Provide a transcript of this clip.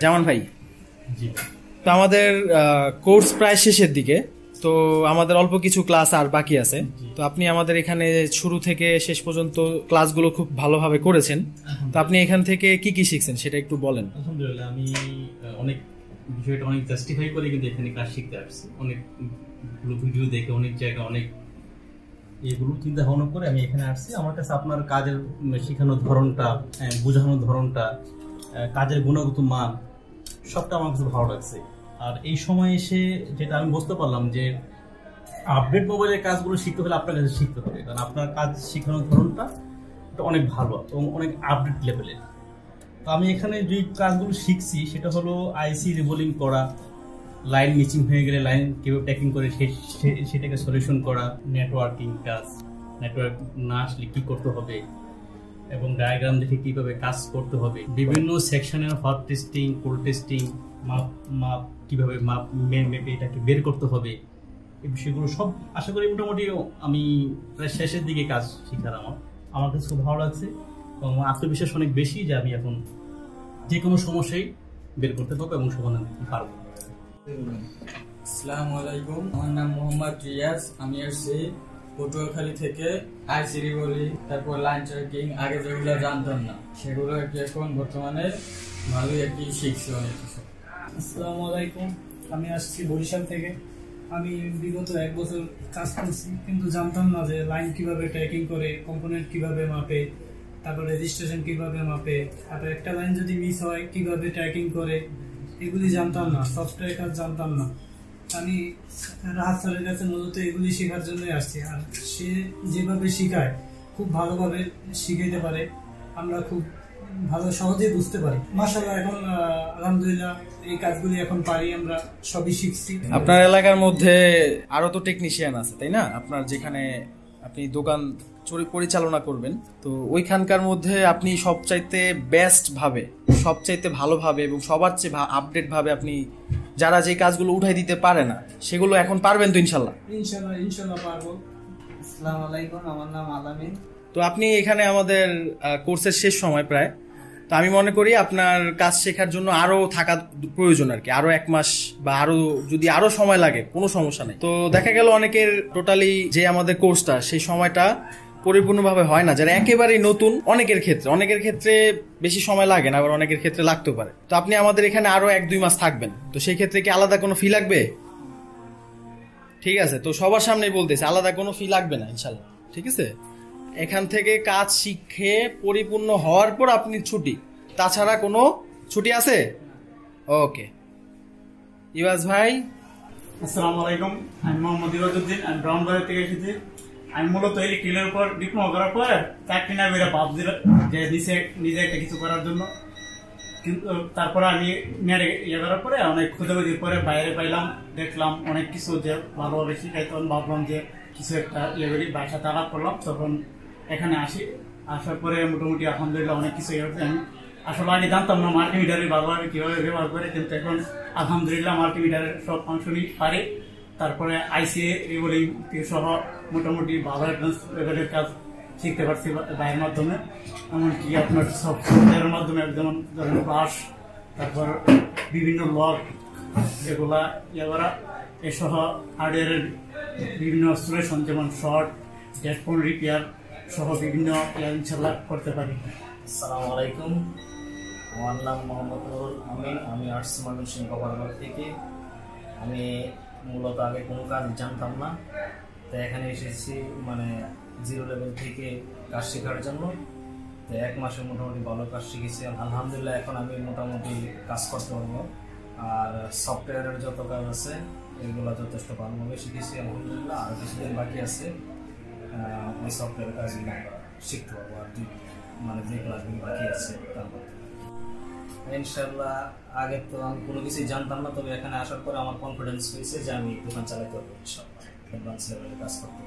জামান ভাই, তো আমাদের কোর্স প্রায় শেষের দিকে, তো আমাদের অল্প কিছু ক্লাস আর বাকি আছে। তো আপনি আমাদের এখানে শুরু থেকে শেষ পর্যন্ত ক্লাসগুলো খুব ভালোভাবে করেছেন, তো আপনি এখান থেকে কি কি শিখছেন সেটা একটু বলেন। আলহামদুলিল্লাহ, আমি অনেক বিষয়টা অনেক জাস্টিফাই করে কিন্তু এখানে ক্লাস শিখতে আসছি। অনেকগুলো ভিডিও দেখে, অনেক জায়গায় অনেক এগুলো চিন্তা ভাবনা করে আমি এখানে আসছি। আমার কাছে আপনার কাজের শেখানোর ধরনটা, বোঝানোর ধরনটা, কাজের গুণগত মান সবটা আমার কাছে ভালো লাগছে। আর এই সময় এসে যেটা আমি বুঝতে পারলাম যে আপডেট মোবাইলের কাজগুলো শিখতে হলে আপনার কাছে শিখতে হবে, কারণ আপনার কাজ শেখানোর ধরনটা অনেক ভালো এবং অনেক আপডেট লেভেলের। তো আমি এখানে যে কাজগুলো শিখছি সেটা হলো আইসি রিবোলিং করা, লাইন মিসিং হয়ে গেলে লাইন কীভাবে ট্র্যাকিং করে সেটাকে সলিউশন করা, নেটওয়ার্কিং কাজ, নেটওয়ার্ক না আসলে কী করতে হবে এবং ডায়াগ্রাম দেখে কীভাবে কাজ করতে হবে, বিভিন্ন সেকশনের হট টেস্টিং, কোল্ড টেস্টিং, মাপ কীভাবে মেপে এটাকে বের করতে হবে, এই বিষয়গুলো সব আশা করি মোটামুটি আমি প্রায় শেষের দিকে কাজ শেখার আমার কাছে খুব ভালো লাগছে এবং আমার আত্মবিশ্বাস অনেক বেশি যে আমি এখন যে কোনো সমস্যাই বের করতে পারবো এবং সমাধান দিতে পারবো। আসসালামু আলাইকুম, আমার নাম মোহাম্মদ রিয়াজ। আমি আসছি পটুয়াখালী থেকে। আইসিডি বলি, তারপর লাইন ট্র্যাকিং, আগে যেগুলো জানতাম না সেগুলো আর কি এখন বর্তমানে ভালোই আর কি শিখছি অনেক কিছু। আসসালামু আলাইকুম, আমি আসছি বরিশাল থেকে। আমি বিগত 1 বছর কাজ করছি, কিন্তু জানতাম না যে লাইন কিভাবে ট্র্যাকিং করে, কম্পোনেন্ট কিভাবে মাপে, তারপর রেজিস্ট্রেশন কিভাবে মাপে, তারপর একটা লাইন যদি মিস হয় কিভাবে ট্র্যাকিং করে, এগুলি জানতাম না। সফটওয়্যার কাজ জানতাম না। আমি রাহাত স্যারের কাছে মূলত এগুলি শেখার জন্যই আসছি। আর সে যেভাবে শেখায় খুব ভালোভাবে শিখাইতে পারে, আমরা খুব ভালো সহজেই বুঝতে পারি। মাশাআল্লাহ, এখন আলহামদুলিল্লাহ এই কাজগুলি এখন পারি, আমরা সবই শিখছি। আপনার এলাকার মধ্যে আরো তো টেকনিশিয়ান আছে, তাই না? আপনার যেখানে আপনি দোকান পরিচালনা করবেন, তো ওইখানকার মধ্যে আপনি সবচাইতে বেস্ট ভাবে, সবচাইতে ভালোভাবে এবং সবার চেয়ে আপডেট ভাবে আপনি যারা যে কাজগুলো উঠাই দিতে পারে না সেগুলো এখন পারবেন তো? ইনশাল্লাহ ইনশাল্লাহ পারবো। আসসালামু আলাইকুম, আমার নাম আলামিন। তো আপনি এখানে আমাদের কোর্সের শেষ সময় প্রায়, তো আমি মনে করি আপনার কাজ শেখার জন্য আরো থাকা প্রয়োজন আর কি, আরো 1 মাস বা আরো যদি আরো সময় লাগে কোনো সমস্যা নেই। তো দেখা গেল অনেকের টোটালি যে আমাদের কোর্সটা সেই সময়টা পরিপূর্ণভাবে হয় না, যারা একেবারেই নতুন। অনেকের ক্ষেত্রে বেশি সময় লাগে না, আবার অনেকের ক্ষেত্রে লাগতেও পারে। তো আপনি আমাদের এখানে আরো 1-2 মাস থাকবেন, তো সেই ক্ষেত্রে কি আলাদা কোনো ফি লাগবে? ঠিক আছে, তো সবার সামনেই বলতেছে আলাদা কোনো ফি লাগবে না ইনশাল্লাহ। ঠিক আছে, এখান থেকে কাজ শিখে পরিপূর্ণ হওয়ার পর আপনি ছুটি, তাছাড়া কোনো ছুটি আছে? ওকে, ইওয়াজ ভাই। আসসালামু আলাইকুম, আমি মোহাম্মদ ইওয়াজউদ্দিন, আমি ব্রাউনবাজার থেকে এসেছি। আমি মূলত ইলেকট্রিকের উপর ডিপ্লোমা করার পর চাকরি না বেরো ভাব দিল যে নিজে একটা কিছু করার জন্য, কিন্তু তারপরে আমি নেটে করার পরে অনেক খুঁজেখুঁজির পরে বাইরে পাইলাম, দেখলাম অনেক কিছু যে ভালোভাবে শিখাই। তখন ভাবলাম যে কিছু একটা করি, বাসা আলাপ করলাম। তখন এখানে আসার পরে মোটামুটি আলহামদুলিল্লাহ অনেক কিছু হচ্ছে। আমি আসলে আগে জানতাম না মাল্টিমিটারের ভালোভাবে কীভাবে ব্যবহার করে, কিন্তু এখন আলহামদুলিল্লাহ মাল্টিমিটারের সব ফাংশনই পারে। তারপরে আইসিএ রিবোলিং সহ মোটামুটি ভালো লেভেলের কাজ শিখতে পারছি বাইরের মাধ্যমে। এমনকি আপনার সফটওয়্যারের মাধ্যমে যেমন ধরেন ফ্লাশ, তারপর বিভিন্ন লক, এগুলা করা এসহ হার্ডওয়্যারের বিভিন্ন সলিউশন যেমন শর্ট, ড্যাশবোর্ড রিপেয়ার সহ বিভিন্ন ইনশাল্লাহ করতে পারি। আসসালামু আলাইকুম, আমার নাম মোহাম্মদ নুরুল আমিন। আমি আসছি ময়মনসিংহ কপারগাঁও থেকে। আমি মূলত আগে কোনো কাজ জানতাম না, তো এখানে এসেছি মানে 0 লেভেল থেকে কাজ শেখার জন্য। তো 1 মাসে মোটামুটি ভালো কাজ শিখেছি আলহামদুলিল্লাহ। এখন আমি মোটামুটি কাজ করতে পারবো, আর সফটওয়্যারের যত কাজ আছে এগুলো যথেষ্ট ভালোভাবে শিখেছি আলহামদুলিল্লাহ। আর কিছুদিন বাকি আছে, ওই সফটওয়্যারের কাজগুলো শিখতে পারবো। আর মানে যে ক্লাসগুলো বাকি আছে তারপর ইনশাল্লাহ। আগে তো আমি কোনো কিছুই জানতাম না, তবে এখানে আসার পরে আমার কনফিডেন্স হয়েছে যে আমি দোকান চালাতে পারবো ইনশাল্লাহ, অ্যাডভান্স লেভেলে কাজ করতে।